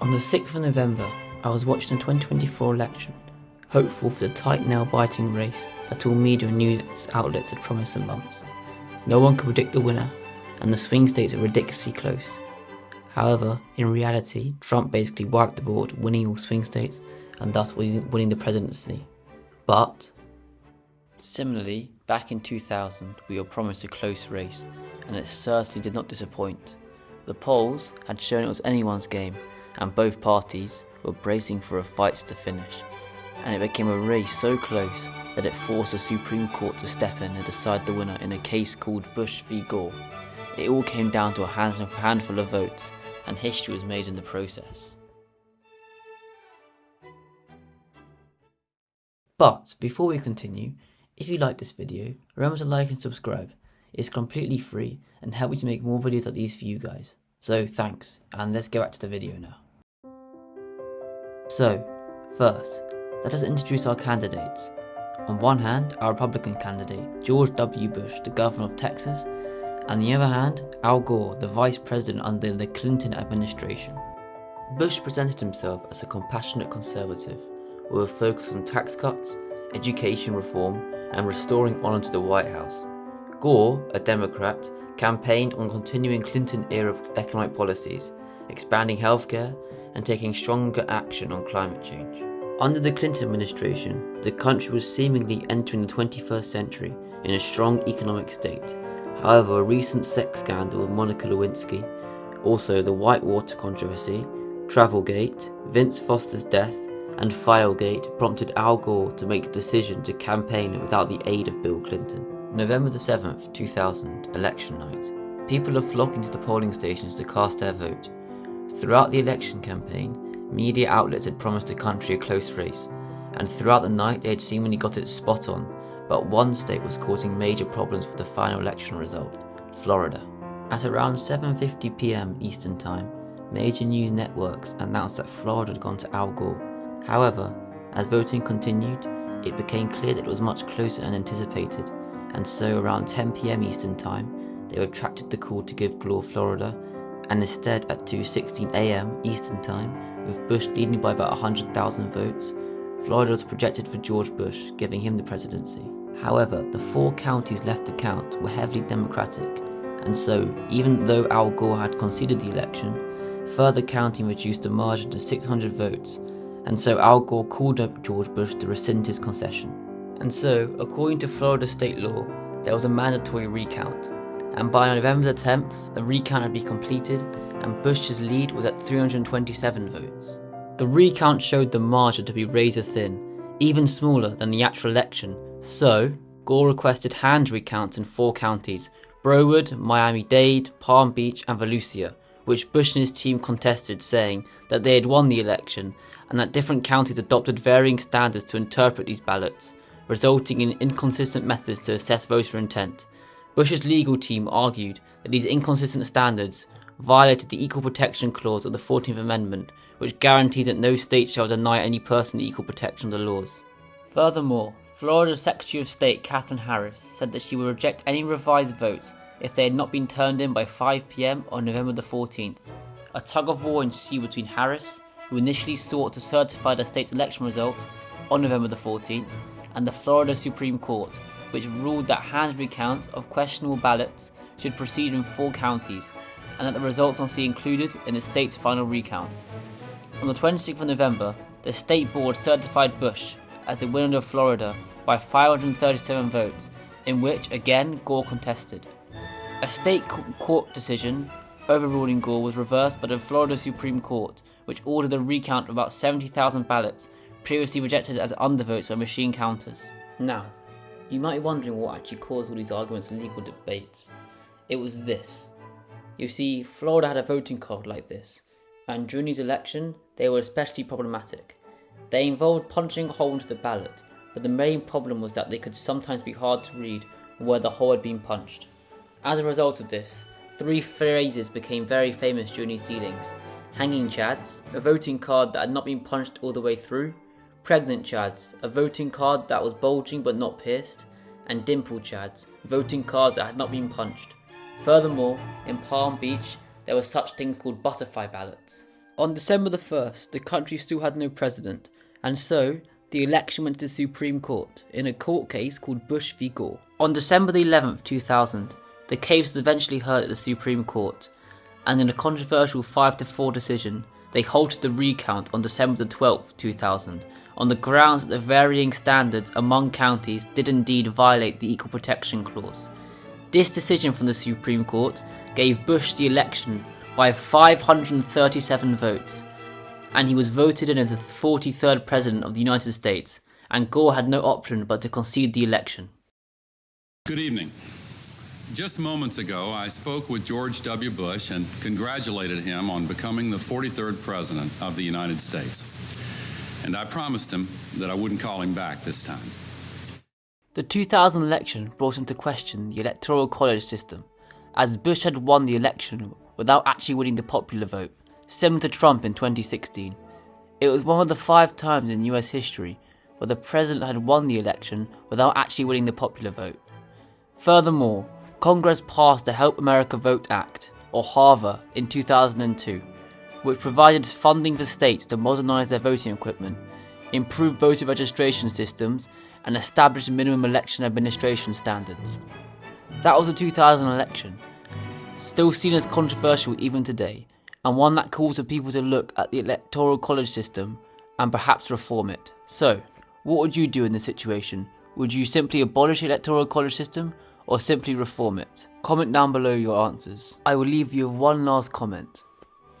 On the 6th of November, I was watching the 2024 election, hopeful for the tight nail-biting race that all media and news outlets had promised for months. No one could predict the winner, and the swing states are ridiculously close. However, in reality, Trump basically wiped the board, winning all swing states, and thus winning the presidency. But similarly, back in 2000, we were promised a close race, and it certainly did not disappoint. The polls had shown it was anyone's game, and both parties were bracing for a fight to the finish. And it became a race so close that it forced the Supreme Court to step in and decide the winner in a case called Bush v. Gore. It all came down to a handful of votes, and history was made in the process. But before we continue, if you like this video, remember to like and subscribe. It's completely free and helps me to make more videos like these for you guys. So thanks, and let's get back to the video now. So, first, let us introduce our candidates. On one hand, our Republican candidate, George W. Bush, the governor of Texas, and on the other hand, Al Gore, the vice president under the Clinton administration. Bush presented himself as a compassionate conservative, with a focus on tax cuts, education reform, and restoring honor to the White House. Gore, a Democrat, campaigned on continuing Clinton-era economic policies, expanding healthcare, and taking stronger action on climate change. Under the Clinton administration, the country was seemingly entering the 21st century in a strong economic state. However, a recent sex scandal with Monica Lewinsky, also the Whitewater controversy, Travelgate, Vince Foster's death, and Filegate prompted Al Gore to make the decision to campaign without the aid of Bill Clinton. November the 7th, 2000, election night. People are flocking to the polling stations to cast their vote. Throughout the election campaign, media outlets had promised the country a close race, and throughout the night they had seemingly got it spot on, but one state was causing major problems for the final election result, Florida. At around 7:50 p.m. Eastern Time, major news networks announced that Florida had gone to Al Gore. However, as voting continued, it became clear that it was much closer than anticipated, and so around 10 p.m. Eastern Time, they retracted the call to give Gore Florida, and instead at 2:16 a.m. Eastern Time, with Bush leading by about 100,000 votes, Florida was projected for George Bush, giving him the presidency. However, the 4 counties left to count were heavily Democratic, and so, even though Al Gore had conceded the election, further counting reduced the margin to 600 votes, and so Al Gore called up George Bush to rescind his concession. And so, according to Florida state law, there was a mandatory recount, and by November the 10th, the recount had been completed, and Bush's lead was at 327 votes. The recount showed the margin to be razor thin, even smaller than the actual election, so Gore requested hand recounts in 4 counties, Broward, Miami-Dade, Palm Beach, and Volusia, which Bush and his team contested, saying that they had won the election, and that different counties adopted varying standards to interpret these ballots, resulting in inconsistent methods to assess voter intent. Bush's legal team argued that these inconsistent standards violated the Equal Protection Clause of the 14th Amendment, which guarantees that no state shall deny any person equal protection of the laws. Furthermore, Florida's Secretary of State Katherine Harris said that she would reject any revised votes if they had not been turned in by 5 p.m. on November the 14th. A tug-of-war ensued between Harris, who initially sought to certify the state's election results on November the 14th, and the Florida Supreme Court, which ruled that hand recounts of questionable ballots should proceed in 4 counties, and that the results must be included in the state's final recount. On the 26th of November, the state board certified Bush as the winner of Florida by 537 votes, in which again Gore contested. A state court decision overruling Gore was reversed by the Florida Supreme Court, which ordered a recount of about 70,000 ballots previously rejected as undervotes by machine counters. Now, you might be wondering what actually caused all these arguments and legal debates. It was this. You see, Florida had a voting card like this, and during these elections, they were especially problematic. They involved punching a hole into the ballot, but the main problem was that they could sometimes be hard to read where the hole had been punched. As a result of this, 3 phrases became very famous during these dealings: hanging chads, a voting card that had not been punched all the way through; pregnant chads, a voting card that was bulging but not pierced; and dimple chads, voting cards that had not been punched. Furthermore, in Palm Beach, there were such things called butterfly ballots. On December the 1st, the country still had no president, and so the election went to the Supreme Court in a court case called Bush v. Gore. On December the 11th, 2000, the case was eventually heard at the Supreme Court, and in a controversial 5-4 decision, they halted the recount on December the 12th, 2000, on the grounds that the varying standards among counties did indeed violate the Equal Protection Clause. This decision from the Supreme Court gave Bush the election by 537 votes, and he was voted in as the 43rd President of the United States, and Gore had no option but to concede the election. Good evening. Just moments ago, I spoke with George W. Bush and congratulated him on becoming the 43rd President of the United States. And I promised him that I wouldn't call him back this time. The 2000 election brought into question the Electoral College system, as Bush had won the election without actually winning the popular vote, similar to Trump in 2016. It was one of the 5 times in US history where the president had won the election without actually winning the popular vote. Furthermore, Congress passed the Help America Vote Act, or HAVA, in 2002, which provided funding for states to modernise their voting equipment, improve voter registration systems, and establish minimum election administration standards. That was the 2000 election, still seen as controversial even today, and one that calls for people to look at the Electoral College system and perhaps reform it. So, what would you do in this situation? Would you simply abolish the Electoral College system, or simply reform it? Comment down below your answers. I will leave you with one last comment.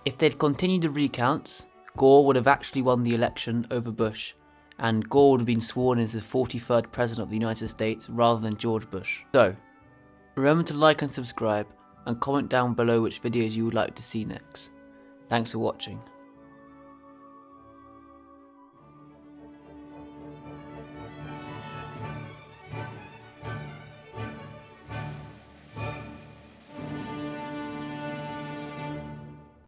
If they'd continued the recounts, Gore would have actually won the election over Bush, and Gore would have been sworn as the 43rd President of the United States rather than George Bush. So, remember to like and subscribe, and comment down below which videos you would like to see next. Thanks for watching.